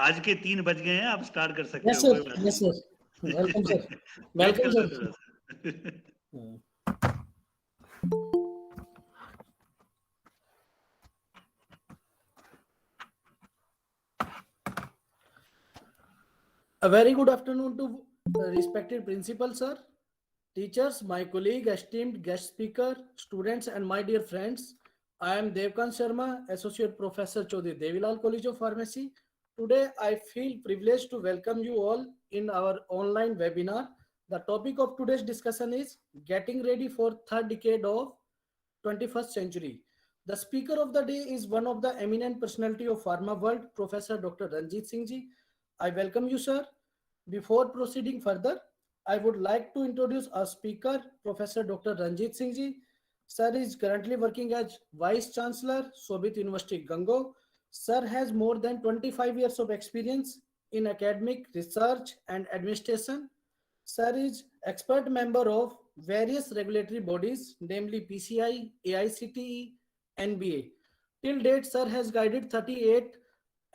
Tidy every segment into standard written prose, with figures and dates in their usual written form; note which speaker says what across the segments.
Speaker 1: आज के 3 बज गए हैं, आप स्टार्ट कर सकते
Speaker 2: Yes,
Speaker 1: हो,
Speaker 2: sir.
Speaker 1: कोई बात
Speaker 2: Yes, sir. Welcome, sir.
Speaker 1: Wait
Speaker 2: Welcome,
Speaker 1: कर लो
Speaker 2: sir.
Speaker 1: थोड़ा सा।
Speaker 2: A very good afternoon to respected principal, sir, teachers, my colleague, esteemed guest speaker, students, and my dear friends. I am Devkan Sharma, Associate Professor Chaudhary Devilal College of Pharmacy. Today, I feel privileged to welcome you all in our online webinar. The topic of today's discussion is Getting Ready for Third Decade of 21st Century. The speaker of the day is one of the eminent personality of pharma world, Professor Dr. Ranjit Singh ji. I welcome you, sir. Before proceeding further, I would like to introduce our speaker, Professor Dr. Ranjit Singh ji. Sir is currently working as Vice Chancellor, Shobit University, Gangoh. Sir has more than 25 years of experience in academic research and administration. Sir is expert member of various regulatory bodies, namely PCI, AICTE, NBA. Till date, Sir has guided 38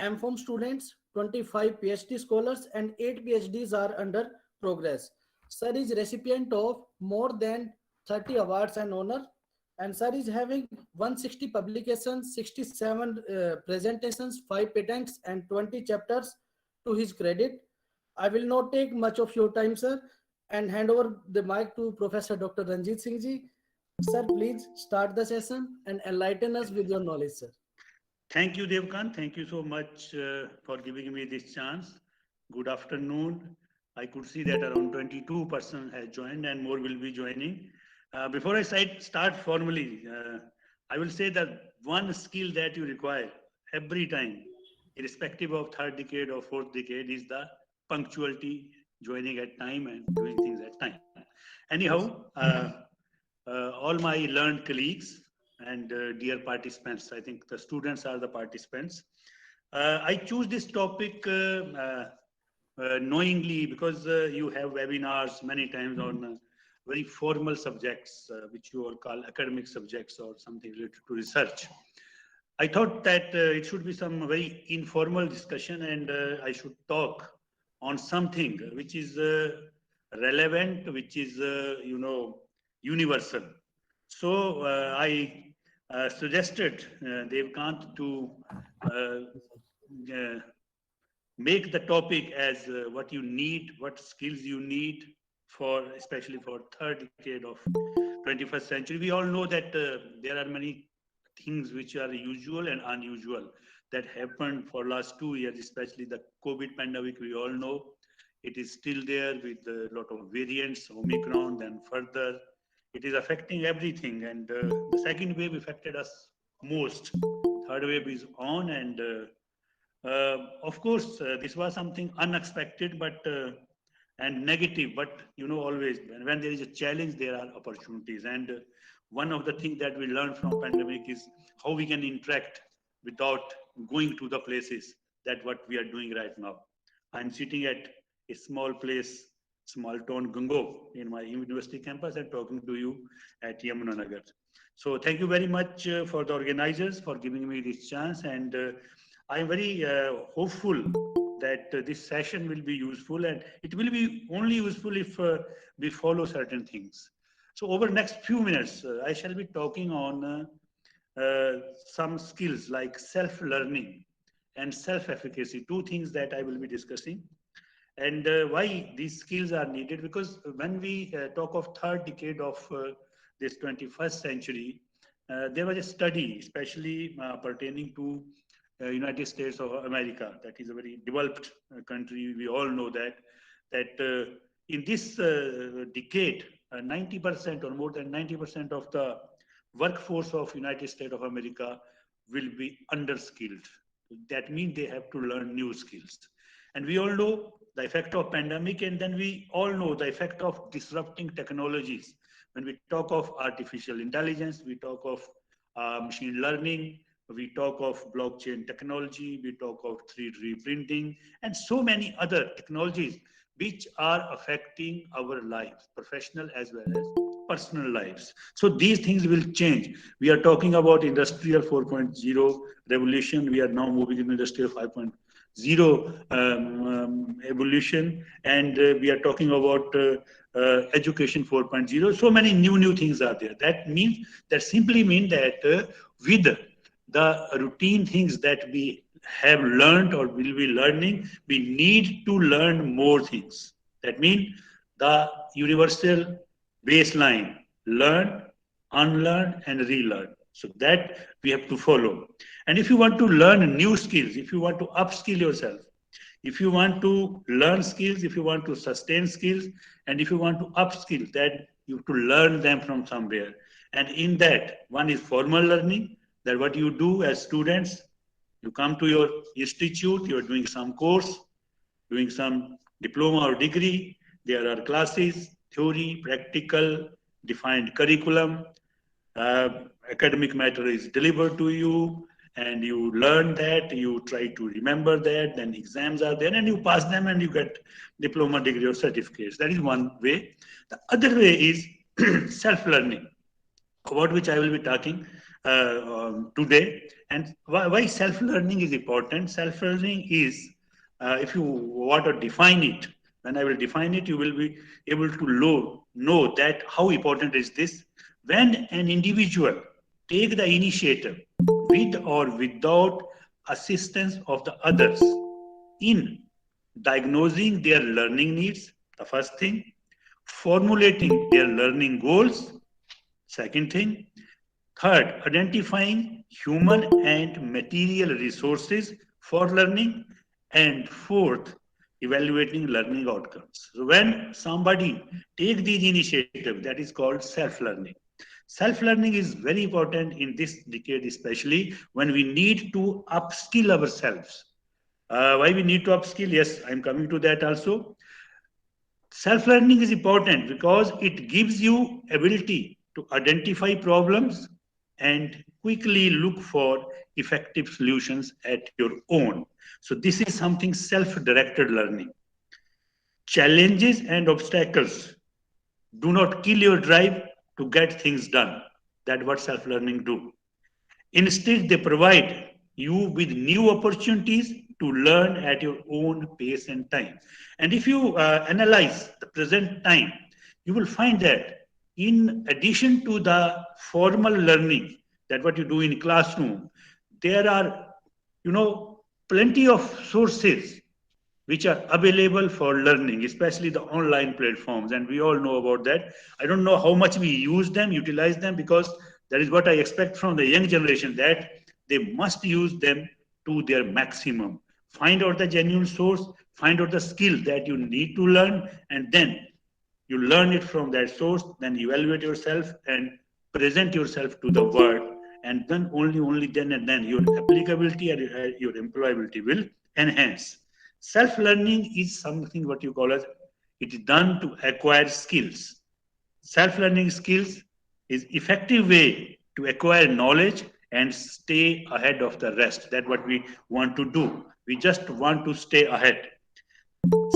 Speaker 2: MPhom students, 25 PhD scholars, and 8 PhDs are under progress. Sir is recipient of more than 30 awards and honor, and Sir is having 160 publications, 67 presentations, 5 patents, and 20 chapters to his credit. I will not take much of your time, sir, and hand over the mic to Professor Dr. Ranjit Singh ji. Sir, please start the session and enlighten us with your knowledge, sir.
Speaker 1: Thank you, Devkan. Thank you so much for giving me this chance. Good afternoon. I could see that around 22% has joined and more will be joining. Before I start formally, I will say that one skill that you require every time, irrespective of third decade or fourth decade, is the punctuality, joining at time and doing things at time. Anyhow, all my learned colleagues and dear participants, I think the students are the participants. I choose this topic knowingly because you have webinars many times on very formal subjects, which you all call academic subjects or something related to research. I thought that it should be some very informal discussion and I should talk on something which is relevant, which is, universal. So I suggested Devkant to make the topic as what you need, what skills you need for, especially for third decade of 21st century. We all know that there are many things which are usual and unusual that happened for last 2 years, especially the COVID pandemic. We all know it is still there with a lot of variants, Omicron, then further. It is affecting everything, and the second wave affected us most. Third wave is on, and of course, this was something unexpected, but and negative. But always when there is a challenge, there are opportunities. And one of the things that we learned from pandemic is how we can interact without going to the places that what we are doing right now. I'm sitting at a small place, small town Gangoh in my university campus and talking to you at Yamunanagar. So thank you very much for the organizers for giving me this chance, and I'm very hopeful that this session will be useful, and it will be only useful if we follow certain things. So over next few minutes, I shall be talking on some skills like self-learning and self-efficacy, two things that I will be discussing. And why these skills are needed, because when we talk of third decade of this 21st century, there was a study, especially pertaining to United States of America, that is a very developed country. We all know that in this decade, 90% or more than 90% of the workforce of United States of America will be underskilled. That means they have to learn new skills. And we all know the effect of pandemic, and then we all know the effect of disrupting technologies. When we talk of artificial intelligence, we talk of machine learning, we talk of blockchain technology, we talk of 3D printing, and so many other technologies which are affecting our lives, professional as well as personal lives. So these things will change. We are talking about industrial 4.0 revolution. We are now moving into industrial zero evolution, and we are talking about education 4.0. So many new things are there. That simply mean that with the routine things that we have learned or will be learning, we need to learn more things. That means the universal baseline: learn, unlearn, and relearn. So that we have to follow. And if you want to learn new skills, if you want to upskill yourself, if you want to learn skills, if you want to sustain skills, and if you want to upskill, that you have to learn them from somewhere. And in that, one is formal learning, that what you do as students, you come to your institute, you're doing some course, doing some diploma or degree. There are classes, theory, practical, defined curriculum, uh, academic matter is delivered to you, and you learn that, you try to remember that, then exams are there, and you pass them, and you get diploma, degree, or certificates. That is one way. The other way is self-learning, about which I will be talking today. And why self-learning is important. Self-learning is, if you want to define it, when I will define it, you will be able to know that how important is this. When an individual take the initiative with or without assistance of the others in diagnosing their learning needs, the first thing, formulating their learning goals, second thing, third, identifying human and material resources for learning, and fourth, evaluating learning outcomes. So when somebody take these initiatives, that is called self-learning. Self-learning is very important in this decade, especially when we need to upskill ourselves. Why we need to upskill? Yes, I'm coming to that also. Self-learning is important because it gives you ability to identify problems and quickly look for effective solutions at your own. So this is something self-directed learning. Challenges and obstacles do not kill your drive to get things done. That's what self-learning do. Instead, they provide you with new opportunities to learn at your own pace and time. And if you analyze the present time, you will find that in addition to the formal learning, that what you do in classroom, there are, plenty of sources which are available for learning, especially the online platforms. And we all know about that. I don't know how much we use them, utilize them, because that is what I expect from the young generation, that they must use them to their maximum. Find out the genuine source, find out the skill that you need to learn, and then you learn it from that source, then evaluate yourself and present yourself to the world. And then only then and then your applicability and your employability will enhance. Self-learning is something what you call as, it is done to acquire skills. Self-learning skills is effective way to acquire knowledge and stay ahead of the rest. That's what we want to do. We just want to stay ahead.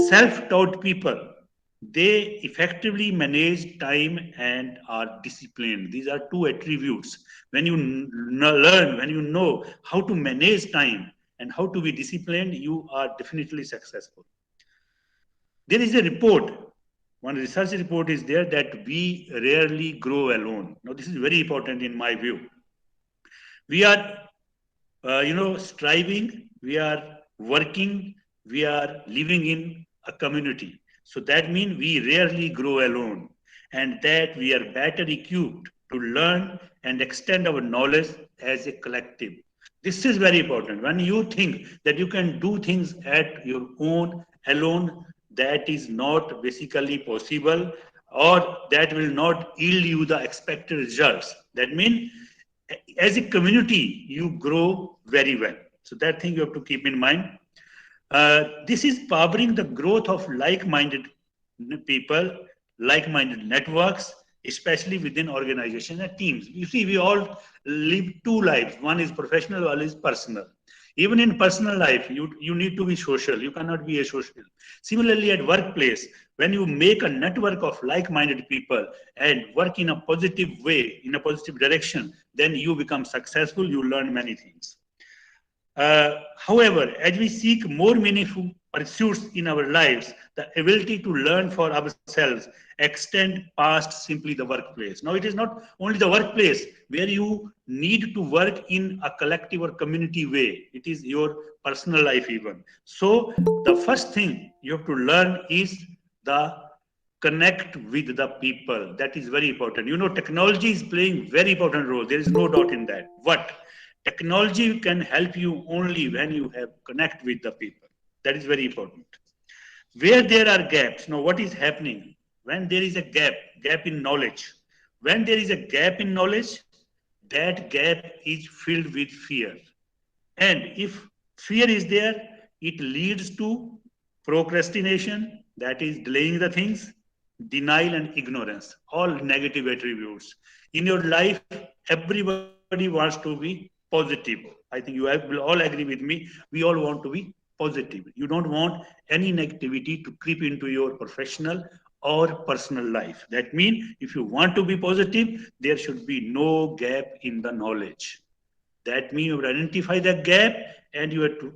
Speaker 1: Self-taught people, they effectively manage time and are disciplined. These are two attributes. When you learn, when you know how to manage time and how to be disciplined, you are definitely successful. There is a report, one research report is there, that we rarely grow alone. Now, this is very important in my view. We are, striving, we are working, we are living in a community. So that means we rarely grow alone, and that we are better equipped to learn and extend our knowledge as a collective. This is very important. When you think that you can do things at your own alone, that is not basically possible, or that will not yield you the expected results. That means as a community, you grow very well. So that thing you have to keep in mind. This is powering the growth of like-minded people, like-minded networks, especially within organizations and teams. You see, we all live two lives. One is professional, one is personal. Even in personal life, you need to be social. You cannot be asocial. Similarly, at workplace, when you make a network of like-minded people and work in a positive way, in a positive direction, then you become successful. You learn many things. However, as we seek more meaningful pursuits in our lives, the ability to learn for ourselves extend past simply the workplace. Now, it is not only the workplace where you need to work in a collective or community way. It is your personal life even. So, the first thing you have to learn is the connect with the people. That is very important. You know, technology is playing very important role. There is no doubt in that. But technology can help you only when you have connect with the people. That is very important. Where there are gaps, now what is happening? When there is a gap in knowledge, when there is a gap in knowledge, that gap is filled with fear. And if fear is there, it leads to procrastination, that is delaying the things, denial and ignorance, all negative attributes. In your life, everybody wants to be positive. I think will all agree with me. We all want to be positive. You don't want any negativity to creep into your professional or personal life. That means if you want to be positive, there should be no gap in the knowledge. That means you have to identify the gap and you have to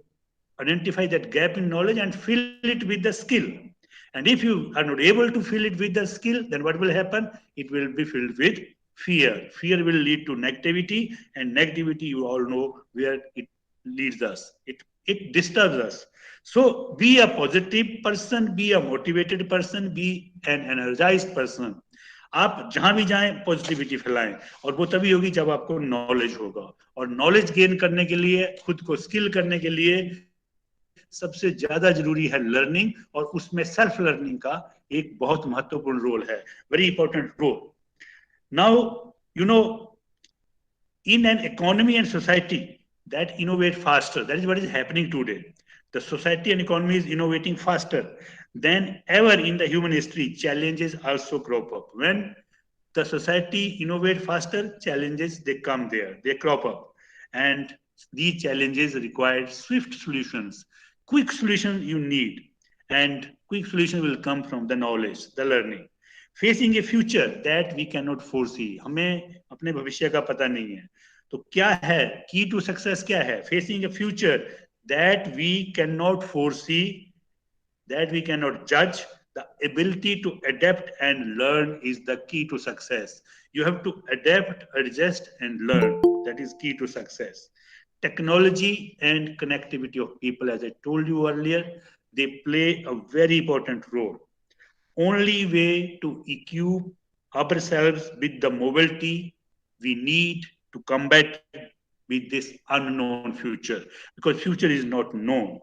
Speaker 1: identify that gap in knowledge and fill it with the skill. And if you are not able to fill it with the skill, then what will happen? It will be filled with fear. Fear will lead to negativity, and negativity, you all know where it leads us. It disturbs us. So be a positive person, be a motivated person, be an energized person. आप जहां भी जाएं positivity फैलाएं और वो तभी होगी जब आपको नॉलेज होगा और नॉलेज गेन करने के लिए खुद को स्किल करने के लिए सबसे ज्यादा जरूरी है लर्निंग और उसमें सेल्फ लर्निंग का एक बहुत महत्वपूर्ण रोल है very important role now you know in an economy and society that innovate faster. That is what is happening today. The society and economy is innovating faster than ever in the human history. Challenges also crop up. When the society innovate faster, challenges they come there, they crop up. And these challenges require swift solutions. Quick solutions you need. And quick solution will come from the knowledge, the learning. Facing a future that we can not foresee हमें अपने भविष्य का पता नहीं है तो क्या है की टू सक्सेस क्या है facing a future that we can not foresee that we can not जज the ability to adapt and learn is the key to success. You have to adapt, adjust and learn. That is key to success. Technology and connectivity of people, as I told you earlier, they play a very important role. Only way to equip ourselves with the mobility we need to combat with this unknown future, because future is not known.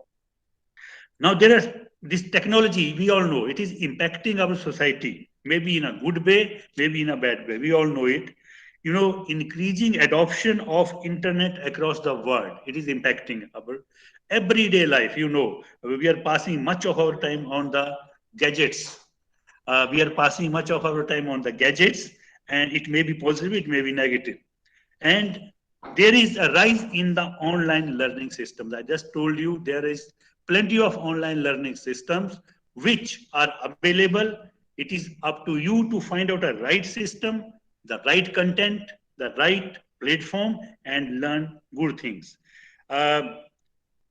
Speaker 1: Now there are this technology, we all know it is impacting our society, maybe in a good way, maybe in a bad way, we all know it. You know, increasing adoption of internet across the world, it is impacting our everyday life. You know, we are passing much of our time on the gadgets. We are passing much of our time on the gadgets, and it may be positive, it may be negative. And there is a rise in the online learning systems. I just told you there is plenty of online learning systems which are available. It is up to you to find out a right system, the right content, the right platform, and learn good things.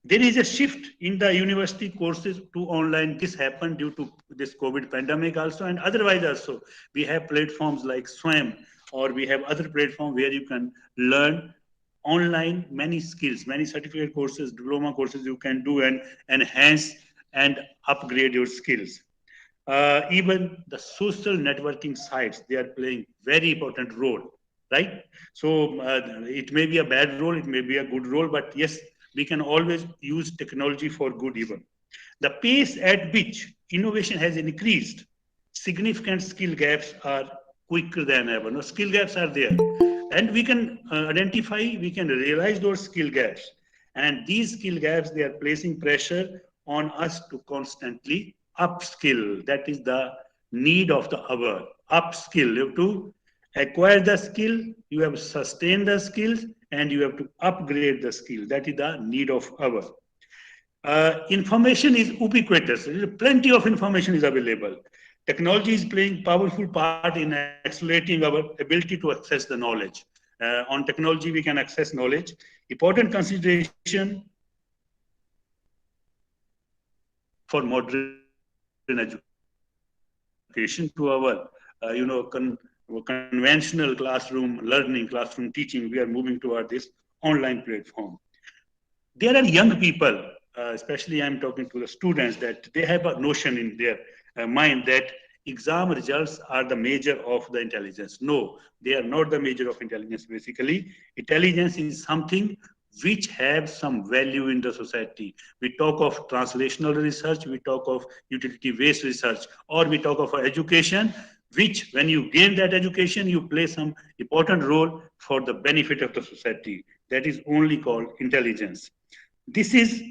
Speaker 1: There is a shift in the university courses to online. This happened due to this COVID pandemic also, and otherwise also. We have platforms like Swam, or we have other platforms where you can learn online many skills, many certificate courses, diploma courses you can do and enhance and upgrade your skills. Even the social networking sites, they are playing very important role, right? So it may be a bad role, it may be a good role, but yes, we can always use technology for good even. The pace at which innovation has increased, significant skill gaps are quicker than ever. No, skill gaps are there. And we can identify, we can realize those skill gaps. And these skill gaps, they are placing pressure on us to constantly upskill. That is the need of the hour. Upskill. You have to acquire the skill, you have to sustain the skills, and you have to upgrade the skill. That is the need of hour. Information is ubiquitous. Plenty of information is available. Technology is playing powerful part in accelerating our ability to access the knowledge. On technology, we can access knowledge. Important consideration for modern education to our conventional classroom learning, classroom teaching. We are moving toward this online platform. There are young people, especially I'm talking to the students, that they have a notion in their mind that exam results are the measure of the intelligence. No, they are not the measure of intelligence. Basically, intelligence is something which have some value in the society. We talk of translational research, we talk of utility-based research, or we talk of education, which when you gain that education, you play some important role for the benefit of the society. That is only called intelligence. This is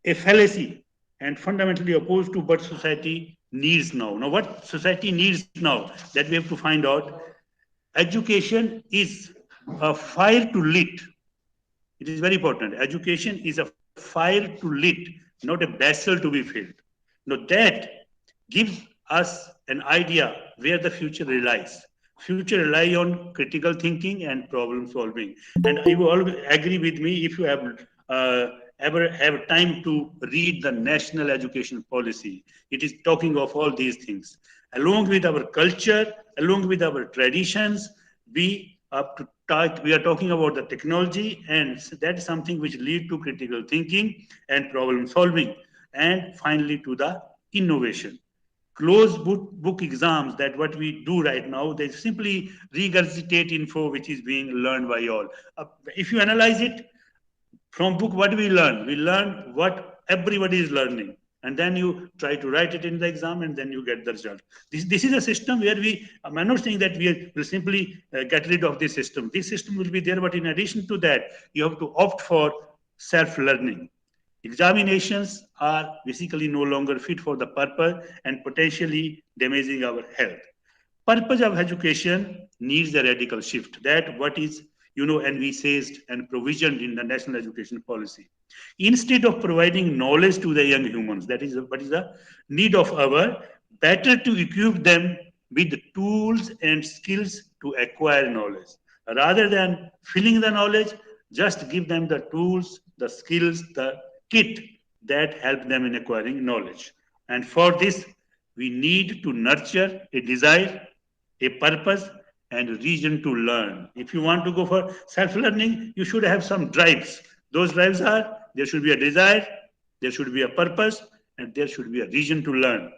Speaker 1: a fallacy and fundamentally opposed to what society needs now. Now, what society needs now that we have to find out, education is a fire to lit. It is very important. Education is a fire to lit, not a vessel to be filled. Now, that gives us an idea where the future relies. Future rely on critical thinking and problem solving. And you will agree with me if you have uh, ever have time to read the national education policy. It is talking of all these things. Along with our culture, along with our traditions, we are talking about the technology, and that's something which lead to critical thinking and problem solving, and finally to the innovation. Closed book exams, that what we do right now, they simply regurgitate info which is being learned by all. If you analyze it, from book, what we learn? We learn what everybody is learning. And then you try to write it in the exam and then you get the result. This is a system where I'm not saying that we will simply get rid of this system. This system will be there, but in addition to that, you have to opt for self-learning. Examinations are basically no longer fit for the purpose and potentially damaging our health. Purpose of education needs a radical shift. That what is envisaged and provisioned in the national education policy. Instead of providing knowledge to the young humans, that is what is the need of our, better to equip them with the tools and skills to acquire knowledge. Rather than filling the knowledge, just give them the tools, the skills, the kit that help them in acquiring knowledge. And for this, we need to nurture a desire, a purpose, and a reason to learn. If you want to go for self-learning, you should have some drives. Those drives are, there should be a desire, there should be a purpose, and there should be a reason to learn.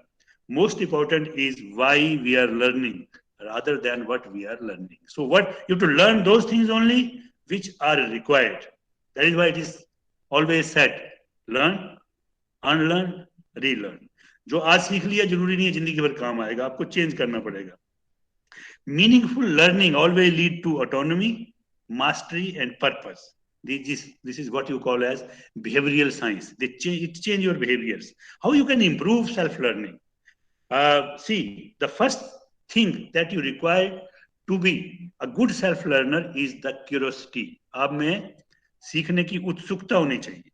Speaker 1: Most important is why we are learning rather than what we are learning. So what you have to learn those things only which are required. That is why it is always said, learn, unlearn, relearn. जो आज सीख लिया जरूरी नहीं है जिंदगी भर काम आएगा, आपको चेंज करना पड़ेगा. Meaningful learning always lead to autonomy, mastery, and purpose. This is what you call as behavioral science. It change your behaviors. How you can improve self-learning? See, the first thing that you require to be a good self-learner is the curiosity. आप में सीखने की उत्सुकता होनी चाहिए.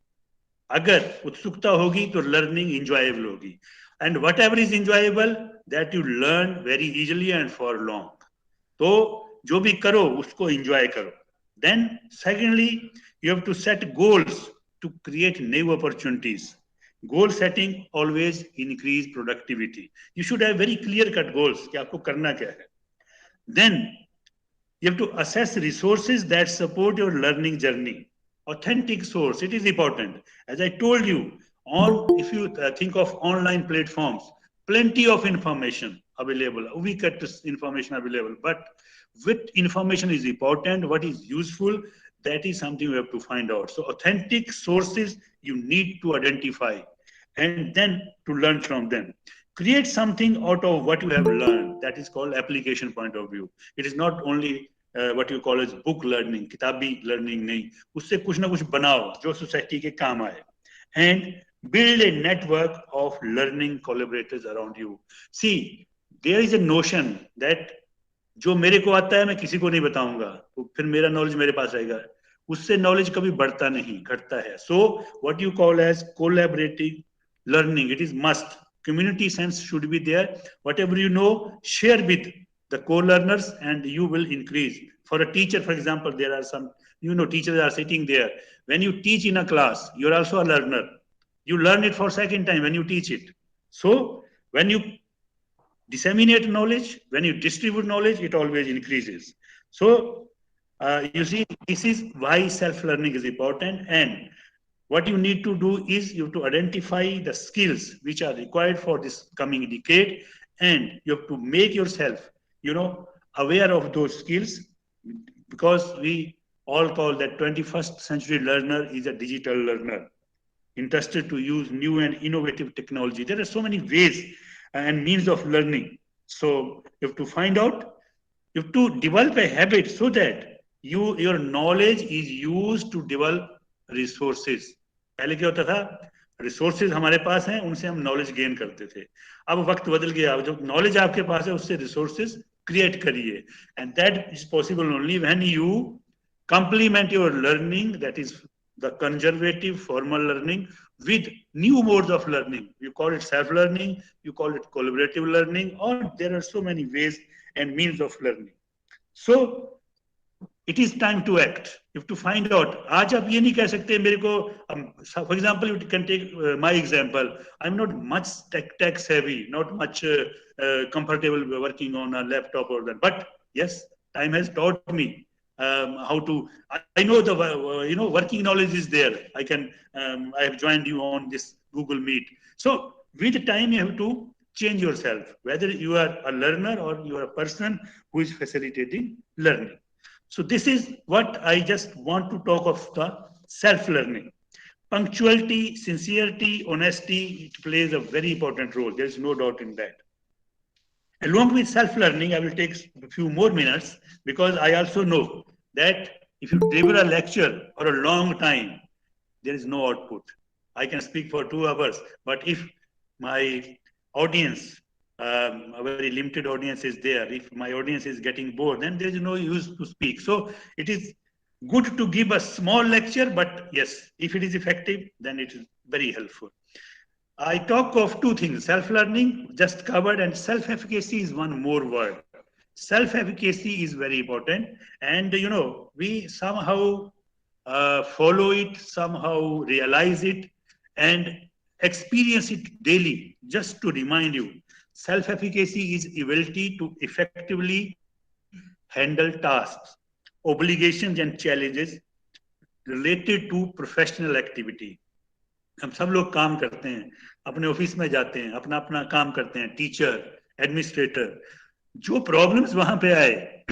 Speaker 1: अगर उत्सुकता होगी तो learning enjoyable होगी. And whatever is enjoyable, that you learn very easily and for long. तो जो भी करो उसको enjoy करो. Then secondly, you have to set goals to create new opportunities. Goal setting always increase productivity. You should have very clear cut goals कि आपको करना क्या है. Then you have to assess resources that support your learning journey. Authentic source, it is important. As I told you, if you think of online platforms, plenty of information available, we get this information available, but which information is important, what is useful, that is something we have to find out. So authentic sources you need to identify and then to learn from them. Create something out of what you have learned. That is called application point of view. It is not only what you call as book learning, kitabi learning नहीं. उससे कुछ ना कुछ बनाओ जो society के काम आए. And build a network of learning collaborators around you. See, there is a notion that जो मेरे को आता है मैं किसी को नहीं बताऊंगा, तो फिर मेरा knowledge मेरे पास आएगा. उससे knowledge कभी बढ़ता नहीं, घटता है. So what you call as collaborating learning, it is must. Community sense should be there. Whatever you know, share with the co-learners and you will increase. For a teacher, for example, there are some, teachers are sitting there. When you teach in a class, you're also a learner. You learn it for second time when you teach it. So when you disseminate knowledge, when you distribute knowledge, it always increases. So you see, this is why self-learning is important. And what you need to do is you have to identify the skills which are required for this coming decade, and you have to make yourself, aware of those skills, because we all call that 21st century learner is a digital learner, interested to use new and innovative technology. There are so many ways and means of learning. So you have to find out, you have to develop a habit so that your knowledge is used to develop resources. पहले क्या होता था, resources हमारे पास हैं, उनसे हम knowledge gain करते थे. अब वक्त बदल गया, अब जो नॉलेज आपके पास है उससे रिसोर्सेज क्रिएट करिए, and that is possible only when you complement your learning, that is the conservative formal learning, with new modes of learning. You call it self-learning, you call it collaborative learning, or there are so many ways and means of learning. So it is time to act. You have to find out. आज आप ये नहीं कह सकते मेरे को, for example, you can take my example. I'm not much tech savvy, not much comfortable working on a laptop or that. But yes, time has taught me how to. I know the working knowledge is there. I have joined you on this Google Meet. So with time you have to change yourself, whether you are a learner or you are a person who is facilitating learning. So this is what I just want to talk of, the self-learning. Punctuality, sincerity, honesty, it plays a very important role. There is no doubt in that. Along with self-learning, I will take a few more minutes, because I also know that if you deliver a lecture for a long time, there is no output. I can speak for 2 hours, but if my audience, a very limited audience is there, if my audience is getting bored, then there is no use to speak. So it is good to give a small lecture, but yes, if it is effective, then it is very helpful. I talk of 2 things, self-learning, just covered, and self-efficacy is one more word. Self-efficacy is very important, and we somehow follow it, somehow realize it, and experience it daily. Just to remind you, self-efficacy is ability to effectively handle tasks, obligations, and challenges related to professional activity. हम सब लोग काम करते हैं, अपने office में जाते हैं, अपना अपना काम करते हैं, टीचर, एडमिनिस्ट्रेटर. जो प्रॉब्लम्स वहां पे आए,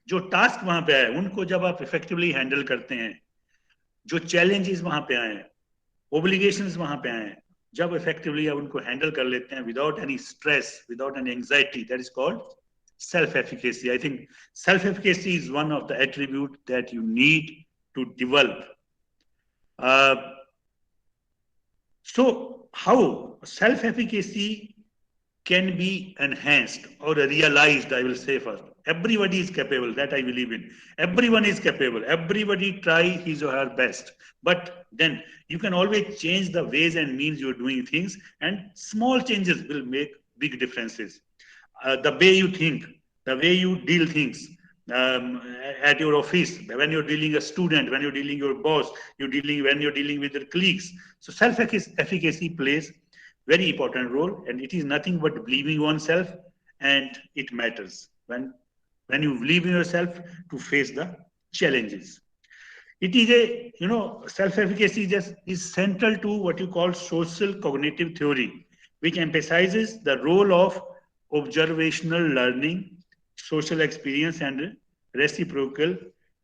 Speaker 1: जो टास्क वहां पे आए, उनको जब आप इफेक्टिवली हैंडल करते हैं, जो चैलेंजेस वहां पे आए, ओब्लिगेशंस वहां पे आए, जब इफेक्टिवली आप उनको हैंडल कर लेते हैं without any stress, without any anxiety, that is called self-efficacy. I think self-efficacy is one of the attributes that you need to develop. So how self-efficacy can be enhanced or realized, I will say first. Everybody is capable, that I believe in. Everyone is capable. Everybody try his or her best. But then you can always change the ways and means you're doing things, and small changes will make big differences. The way you think, the way you deal things at your office, when you're dealing a student, when you're dealing your boss, when you're dealing with your colleagues. So self-efficacy plays very important role, and it is nothing but believing oneself, and it matters when you believe in yourself to face the challenges. It is self-efficacy is central to what you call social cognitive theory, which emphasizes the role of observational learning, social experience, and reciprocal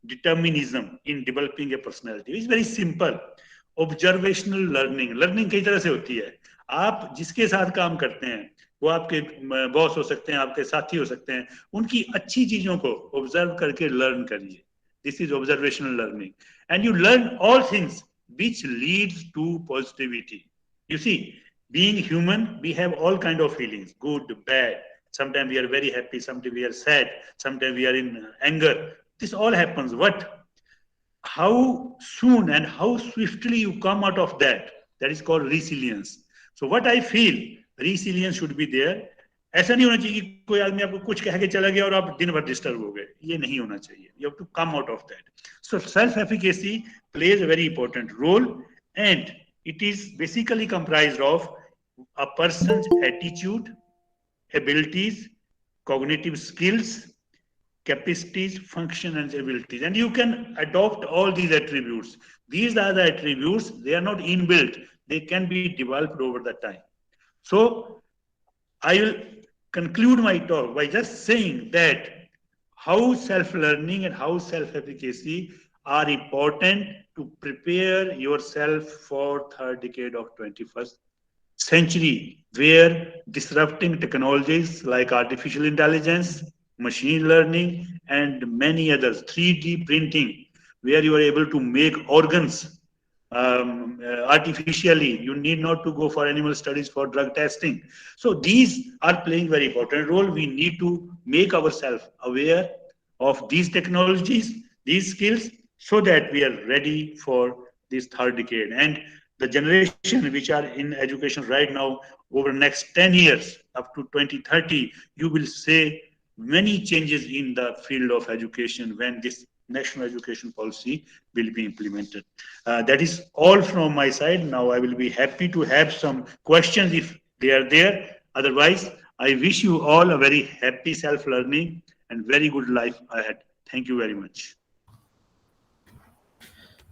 Speaker 1: determinism in developing a personality. It's very simple. Observational learning कई तरह से होती है. आप जिसके साथ काम करते हैं, वो आपके बॉस हो सकते हैं, आपके साथी हो सकते हैं, उनकी अच्छी चीजों को ऑब्जर्व करके लर्न करिए. This is observational learning, and you learn all things which leads to positivity. You see, being human, we have all kind of feelings, good, bad. Sometimes we are very happy, sometimes we are sad, sometimes we are in anger. This all happens. What? How soon and how swiftly you come out of that, that is called resilience. So what I feel, resilience should be there. ऐसा नहीं होना चाहिए कि कोई आदमी आपको कुछ कह के चला गया और आप दिन भर डिस्टर्ब हो गए. ये नहीं होना चाहिए. You have to come out of that. So self-efficacy plays a very important role, and It is basically comprised of a person's attitude, abilities, cognitive skills, capacities, function, and abilities. And you can adopt all these attributes. These are the attributes, they are not inbuilt, they can be developed over the time. So I will conclude my talk by just saying that how self-learning and how self-efficacy are important to prepare yourself for third decade of 21st century, where disrupting technologies like artificial intelligence, machine learning, and many others, 3D printing, where you are able to make organs artificially. You need not to go for animal studies for drug testing. So these are playing very important role. We need to make ourselves aware of these technologies, these skills, so that we are ready for this third decade. And the generation which are in education right now, over the next 10 years up to 2030, you will see many changes in the field of education when this national education policy will be implemented. That is all from my side. Now I will be happy to have some questions if they are there. Otherwise, I wish you all a very happy self-learning and very good life ahead. Thank you very much.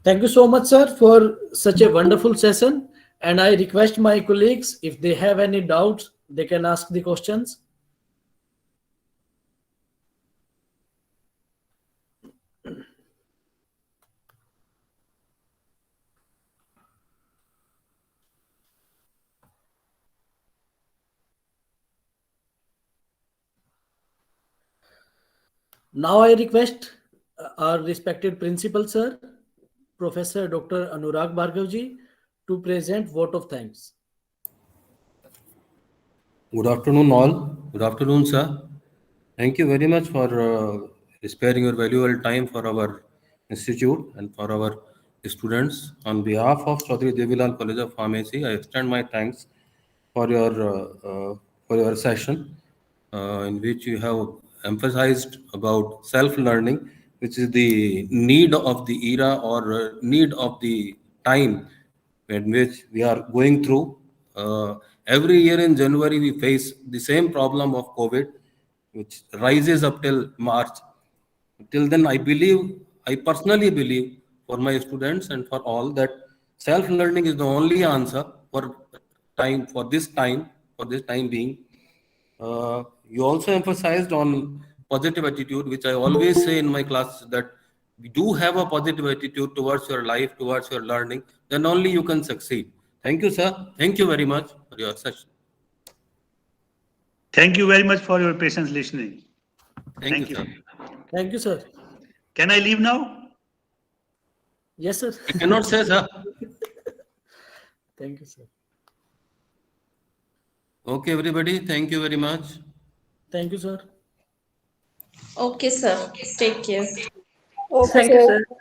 Speaker 2: Thank you so much, sir, for such a wonderful session. And I request my colleagues, if they have any doubts, they can ask the questions. Now I request our respected principal, sir, Professor Dr. Anurag Bhargavji, to present vote of thanks.
Speaker 3: Good afternoon, all. Good afternoon, sir. Thank you very much for sparing your valuable time for our institute and for our students. On behalf of Chaudhary Devilal College of Pharmacy, I extend my thanks for your session, in which you have emphasized about self-learning, which is the need of the era or need of the time in which we are going through. Every year in January, we face the same problem of COVID, which rises up till March. Till then, I personally believe for my students and for all that self-learning is the only answer for this time being. You also emphasized on positive attitude, which I always say in my class that you do have a positive attitude towards your life, towards your learning, then only you can succeed. Thank you, sir. Thank you very much for your session.
Speaker 1: Thank you very much for your patience listening.
Speaker 3: Thank you, sir.
Speaker 2: Thank you, sir.
Speaker 1: Can I leave now?
Speaker 2: Yes, sir.
Speaker 3: I cannot say, sir.
Speaker 2: Thank you, sir.
Speaker 3: Okay, everybody. Thank you very much.
Speaker 2: Thank you, sir.
Speaker 4: Okay, sir. Take care.
Speaker 5: Okay,
Speaker 6: Thank you,
Speaker 5: sir.
Speaker 6: sir.